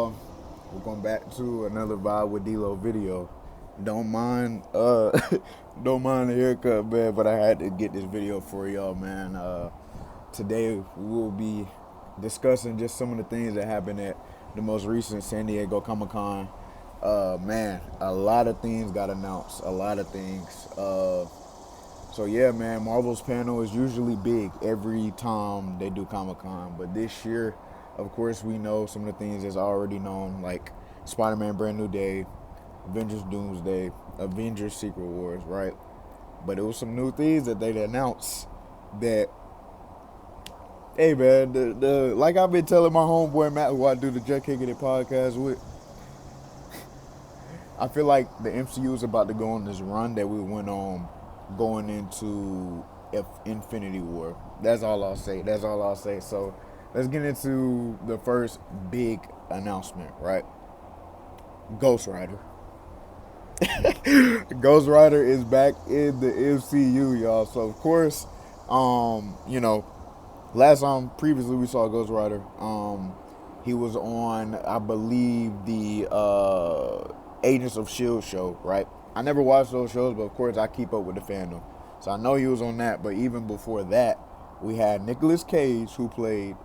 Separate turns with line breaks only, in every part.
y'all? Welcome back to another VibeWitDeLo video. Don't mind, don't mind the haircut, man, but I had to get this video for y'all, man. Today we will be discussing just some of the things that happened at the most recent San Diego Comic-Con. Man, a lot of things got announced, a lot of things. So yeah, man, Marvel's panel is usually big every time they do Comic-Con, but this year, of course, we know some of the things that's already known, like Spider-Man Brand New Day, Avengers Doomsday, Avengers Secret Wars, right? But it was some new things that they announced that, hey man, the like I've been telling my homeboy Matt, who I do the Jet Kicking It podcast with, I feel like the MCU is about to go on this run that we went on going into Infinity War. That's all I'll say. That's all I'll say. So let's get into the first big announcement, right? Ghost Rider. Ghost Rider is back in the MCU, y'all. So of course, last time previously we saw Ghost Rider. He was on, I believe, the Agents of S.H.I.E.L.D. show, right? I never watched those shows, but of course I keep up with the fandom. So I know he was on that, but even before that, we had Nicolas Cage, who played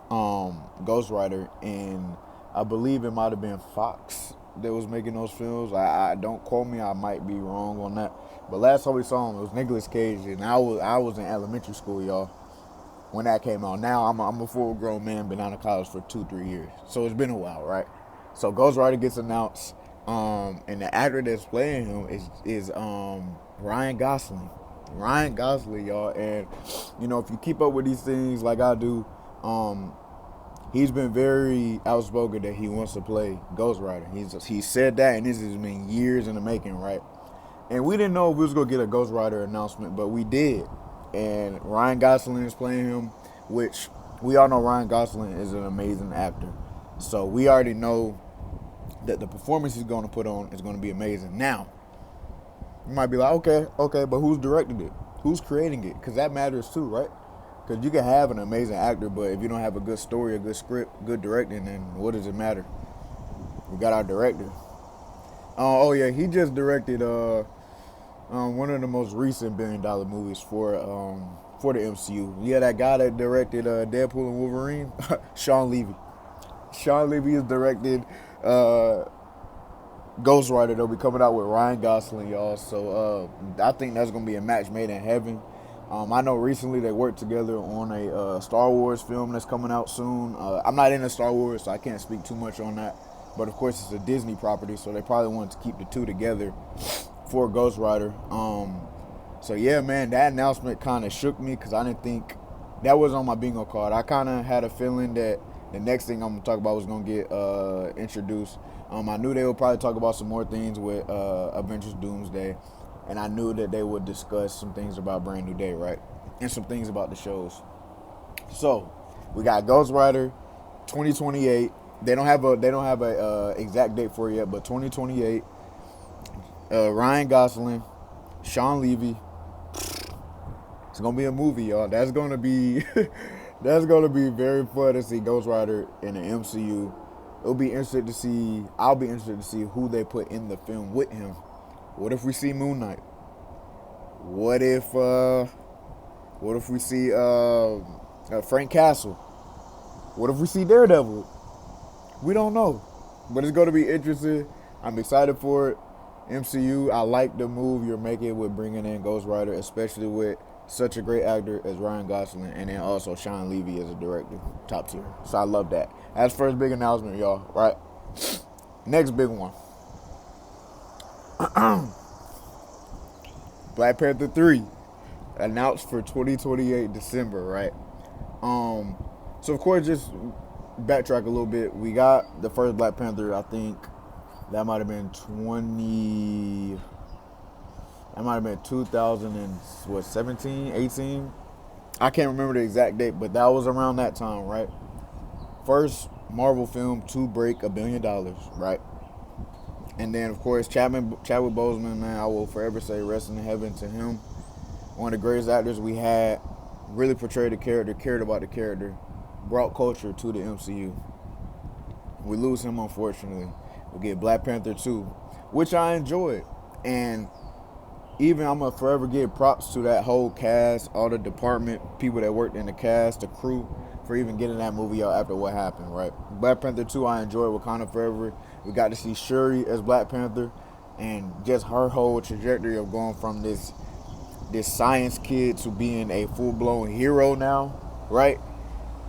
Ghost Rider, and I believe it might have been Fox that was making those films. I don't quote me, I might be wrong on that. But last time we saw him, it was Nicolas Cage, and I was in elementary school, y'all, when that came out. Now I'm a full grown man, been out of college for 2-3 years, so it's been a while, right? So Ghost Rider gets announced. And the actor that's playing him is Ryan Gosling. Ryan Gosling, y'all. And if you keep up with these things like I do, he's been very outspoken that he wants to play Ghost Rider. He said that, and this has been years in the making, right? And we didn't know if we was gonna get a Ghost Rider announcement, but we did. And Ryan Gosling is playing him, which we all know Ryan Gosling is an amazing actor. So we already know that the performance he's going to put on is going to be amazing. Now, you might be like, okay, but who's directing it? Who's creating it? Because that matters too, right? Because you can have an amazing actor, but if you don't have a good story, a good script, good directing, then what does it matter? We got our director. Oh yeah, he just directed one of the most recent billion-dollar movies for the MCU. Yeah, that guy that directed Deadpool and Wolverine, Sean Levy. Sean Levy has directed Ghost Rider. They'll be coming out with Ryan Gosling, y'all. So I think that's gonna be a match made in heaven. I know recently they worked together on a Star Wars film that's coming out soon. I'm not into Star Wars, so I can't speak too much on that. But of course, it's a Disney property, so they probably wanted to keep the two together for Ghost Rider. So yeah, man, that announcement kind of shook me because I didn't think that was on my bingo card. I kind of had a feeling that the next thing I'm going to talk about was going to get introduced. I knew they would probably talk about some more things with Avengers Doomsday. And I knew that they would discuss some things about Brand New Day, right? And some things about the shows. So, we got Ghost Rider 2028. They don't have a exact date for it yet, but 2028. Ryan Gosling, Sean Levy. It's going to be a movie, y'all. That's going to be... That's going to be very fun to see Ghost Rider in the MCU. I'll be interested to see who they put in the film with him. What if we see Moon Knight? What if we see Frank Castle? What if we see Daredevil? We don't know. But it's going to be interesting. I'm excited for it. MCU, I like the move you're making with bringing in Ghost Rider, especially with such a great actor as Ryan Gosling, and then also Sean Levy as a director, top tier. So I love that. That's the first big announcement, y'all, right? Next big one. Black Panther 3 announced for 2028 December, right? So of course, just backtrack a little bit. We got the first Black Panther, I think that might have been 2017, 18. I can't remember the exact date, but that was around that time, right? First Marvel film to break $1 billion, right? And then, of course, Chadwick Boseman, man, I will forever say rest in heaven to him. One of the greatest actors we had, really portrayed the character, cared about the character, brought culture to the MCU. We lose him, unfortunately. We get Black Panther 2, which I enjoyed. And even I'm going to forever give props to that whole cast, all the department, people that worked in the cast, the crew, for even getting that movie out after what happened, right? Black Panther 2, I enjoyed Wakanda Forever. We got to see Shuri as Black Panther, and just her whole trajectory of going from this science kid to being a full-blown hero now, right?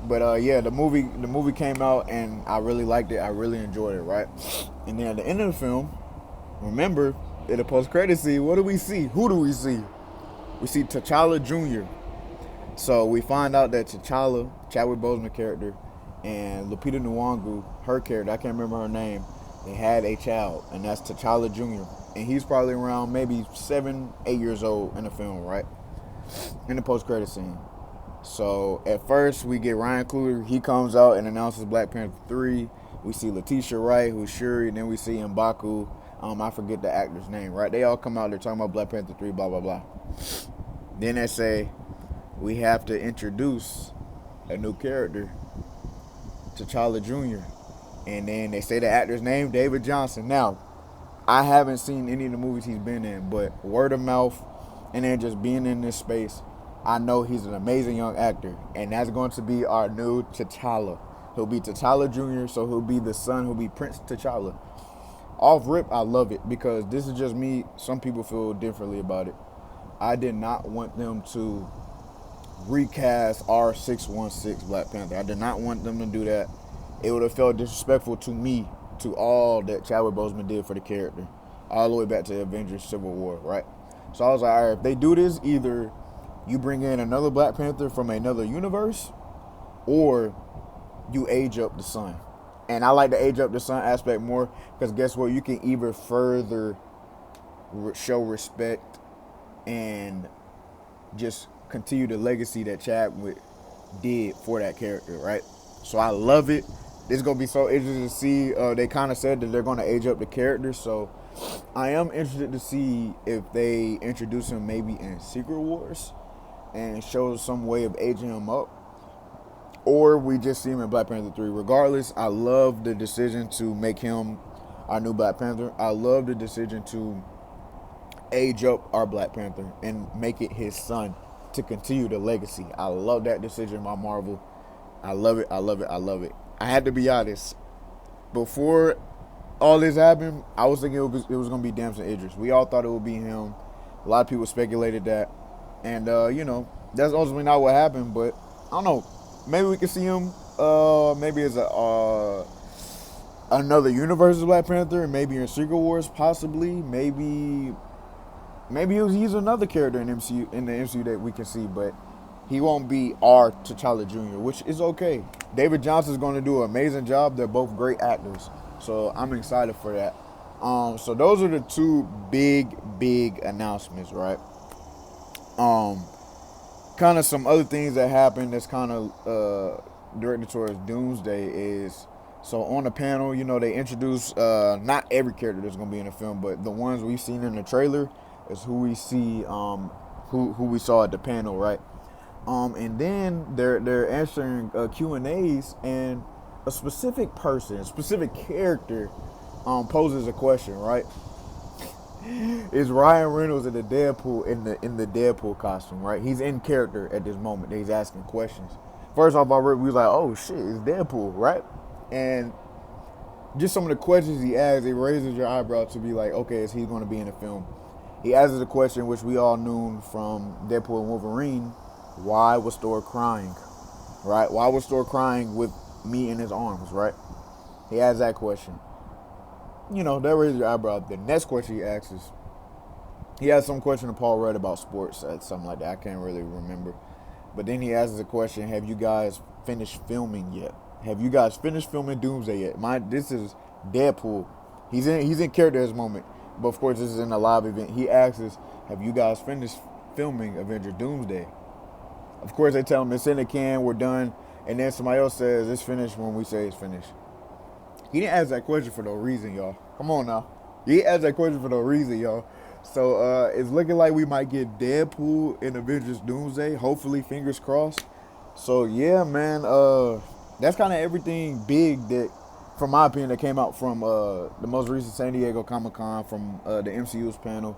But yeah, the movie came out, and I really liked it. I really enjoyed it, right? And then at the end of the film, remember, in the post-credit scene, what do we see? Who do we see? We see T'Challa Jr. So we find out that T'Challa, Chadwick Boseman character, and Lupita Nyong'o, her character, I can't remember her name, they had a child, and that's T'Challa Jr. And he's probably around maybe 7, 8 years old in the film, right? In the post-credit scene. So at first we get Ryan Coogler. He comes out and announces Black Panther 3. We see Letitia Wright, who's Shuri, and then we see M'Baku. I forget the actor's name, right? They all come out. They're talking about Black Panther 3, blah, blah, blah. Then they say we have to introduce a new character, T'Challa Jr. And then they say the actor's name, David Johnson. Now, I haven't seen any of the movies he's been in, but word of mouth and then just being in this space, I know he's an amazing young actor. And that's going to be our new T'Challa. He'll be T'Challa Jr., so he'll be the son, he'll be Prince T'Challa. Off rip, I love it because this is just me. Some people feel differently about it. I did not want them to recast R616 Black Panther. I did not want them to do that. It would have felt disrespectful to me, to all that Chadwick Boseman did for the character, all the way back to Avengers Civil War, right? So I was like, all right, if they do this, either you bring in another Black Panther from another universe, or you age up the son. And I like the age up the son aspect more because guess what? You can even further show respect and just continue the legacy that Chadwick did for that character, right? So I love it. It's going to be so interesting to see. They kind of said that they're going to age up the character. So I am interested to see if they introduce him maybe in Secret Wars and show some way of aging him up. Or we just see him in Black Panther 3. Regardless, I love the decision to make him our new Black Panther. I love the decision to age up our Black Panther and make it his son to continue the legacy. I love that decision by Marvel. I love it. I love it. I love it. I had to be honest. Before all this happened, I was thinking it was going to be Damson Idris. We all thought it would be him. A lot of people speculated that. And, that's ultimately not what happened. But, I don't know. Maybe we can see him maybe as another universe of Black Panther, and maybe in Secret Wars, possibly. Maybe he's another character in the MCU that we can see, but he won't be our T'Challa Jr., which is okay. David Johnson's going to do an amazing job. They're both great actors, so I'm excited for that. So those are the two big announcements, right? Kind of some other things that happened that's kind of directed towards Doomsday is, so on the panel, they introduced not every character that's going to be in the film, but the ones we've seen in the trailer is who we see, who we saw at the panel, right? And then they're answering Q&As, and a specific person, a specific character poses a question, right? Is Ryan Reynolds in the Deadpool in the Deadpool costume, right? He's in character at this moment. He's asking questions. First off, we was like, oh shit, it's Deadpool, right? And just some of the questions he asks, it raises your eyebrow to be like, okay, is he going to be in the film? He asks a question which we all knew from Deadpool and Wolverine. Why was Thor crying, right? Why was Thor crying with me in his arms, right? He asks that question. That raises your eyebrow. The next question he asks is, he has some question to Paul Rudd about sports, something like that. I can't really remember. But then he asks the question, have you guys finished filming yet? Have you guys finished filming Doomsday yet? This is Deadpool. He's in character at this moment. But of course, this is in a live event. He asks, have you guys finished filming Avenger Doomsday? Of course, they tell him it's in the can, we're done. And then somebody else says it's finished when we say it's finished. He didn't ask that question for no reason, y'all. Come on now. He asked that question for no reason, y'all. So it's looking like we might get Deadpool in Avengers Doomsday. Hopefully, fingers crossed. So yeah, man. That's kind of everything big that from my opinion, that came out from the most recent San Diego Comic-Con from the MCU's panel.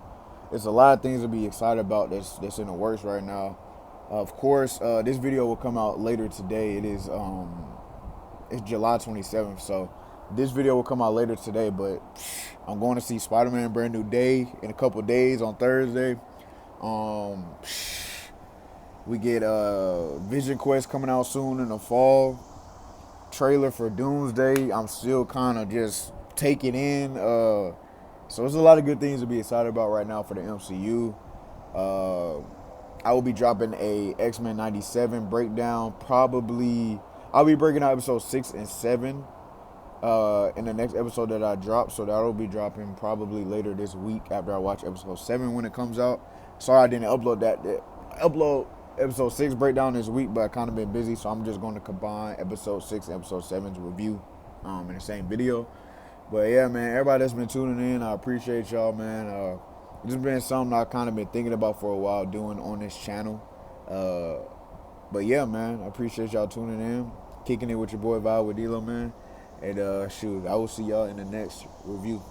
There's a lot of things to be excited about that's in the works right now. Of course, this video will come out later today. It's July 27th, so this video will come out later today. But I'm going to see Spider-Man Brand New Day in a couple days on Thursday. We get Vision Quest coming out soon in the fall. Trailer for Doomsday. I'm still kind of just taking in. So there's a lot of good things to be excited about right now for the MCU. I will be dropping a X-Men 97 breakdown. Probably, I'll be breaking out episode 6 and 7 in the next episode that I drop. So that'll be dropping probably later this week after I watch episode 7 when it comes out. Sorry I didn't upload episode 6 breakdown this week, but I kind of been busy, so I'm just going to combine episode 6 and episode 7's review in the same video. But yeah, man, everybody that's been tuning in, I appreciate y'all, man. This has been something I've kind of been thinking about for a while doing on this channel. But yeah, man, I appreciate y'all tuning in, kicking it with your boy VibeWitDeLo, man. And shoot, I will see y'all in the next review.